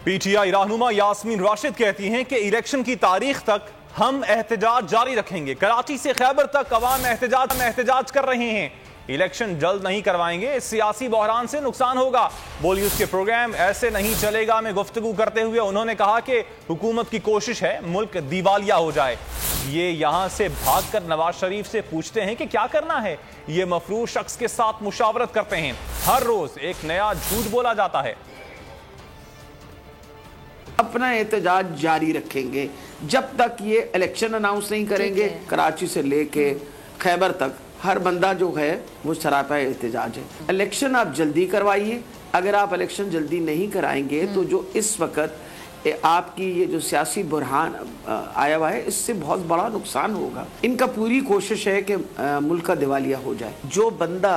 PTI रहनुमा यास्मीन राशिद कहती हैं कि इलेक्शन की तारीख तक हम एहतजाज जारी रखेंगे। कराची से खैबर तक अवाम एहतजाज कर रहे हैं। इलेक्शन जल्द नहीं करवाएंगे, इस सियासी बहरान से नुकसान होगा। बोलिए उसके प्रोग्राम ऐसे नहीं चलेगा में गुफ्तगू करते हुए उन्होंने कहा कि हुकूमत की कोशिश है मुल्क दिवालिया हो जाए। ये यहां से भागकर नवाज शरीफ से पूछते हैं कि क्या करना है। ये मफरूज शख्स के साथ मुशावरत करते हैं। हर रोज एक नया झूठ बोला जाता है। अपना एहतजाज जारी रखेंगे जब तक ये इलेक्शन अनाउंस नहीं करेंगे। कराची से लेके खैबर तक हर बंदा जो है वो सरापा एहतजाज है। इलेक्शन आप जल्दी करवाइए। अगर आप इलेक्शन जल्दी नहीं कराएंगे तो जो इस वक्त आपकी ये जो सियासी बुरहान आया हुआ है इससे बहुत बड़ा नुकसान होगा। इनका पूरी कोशिश है कि मुल्क का दिवालिया हो जाए। जो बंदा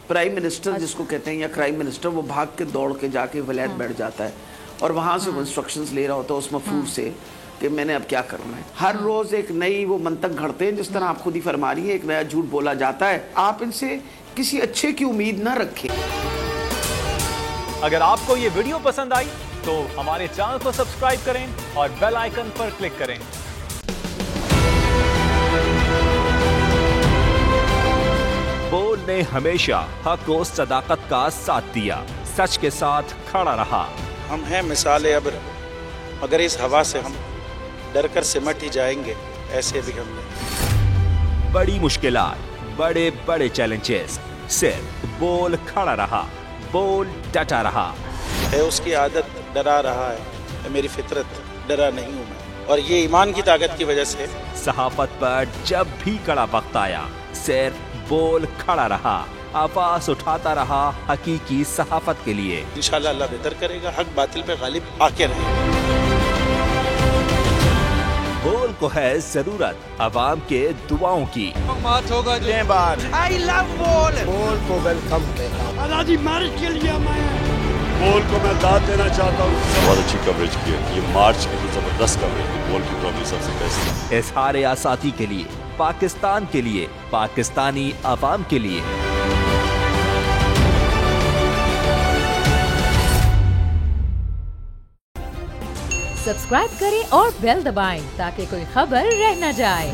प्राइम मिनिस्टर जिसको कहते हैं या क्राइम मिनिस्टर, वो भाग के दौड़ के जाके वलायत बैठ जाता है और वहाँ से वो इंस्ट्रक्शंस ले रहा होता है उस मफरूज से कि मैंने अब क्या करना है। हर रोज एक नई वो मंतक घड़ते हैं, जिस तरह आप खुद ही फरमा रही है, एक नया झूठ बोला जाता है। आप इनसे किसी अच्छे की उम्मीद ना रखें। अगर आपको ये वीडियो पसंद आई तो हमारे चैनल को सब्सक्राइब करें और बेल आइकन पर क्लिक करें। बोल ने हमेशा हक और सदाकत का साथ दिया, सच के साथ खड़ा रहा। हम हैं मिसाल अब्र, मगर इस हवा से हम डर कर सिमट ही जाएंगे, ऐसे भी हमने। बड़ी मुश्किलात, बड़े बड़े चैलेंजेस, सिर्फ बोल खड़ा रहा, बोल डटा रहा। है उसकी आदत डरा रहा है, मेरी फितरत डरा नहीं हूँ मैं, और ये ईमान की ताकत की वजह से। सहाफत पर जब भी कड़ा वक्त आया सिर्फ बोल खड़ा रहा, आवाज उठाता रहा हकीकी सहाफत के लिए। इंशाल्लाह अल्लाह बेहतर करेगा, हक बातिल पे गालिब आके रहे। बोल को है जरूरत अवाम के दुआओं की। आई लव बोल। बोल को वेलकम कहता आजादी मार्च के लिए मैं बोल को मैं दाद देना चाहता हूँ। बहुत अच्छी कवरेज की है, ये मार्च की तो जबरदस्त कवरेज है। बोल की प्रॉब्लम सबसे बेस्ट। इजहार आसादी के लिए, पाकिस्तान के लिए, पाकिस्तानी अवाम के लिए। सब्सक्राइब करें और बेल दबाएं ताकि कोई खबर रह न जाए।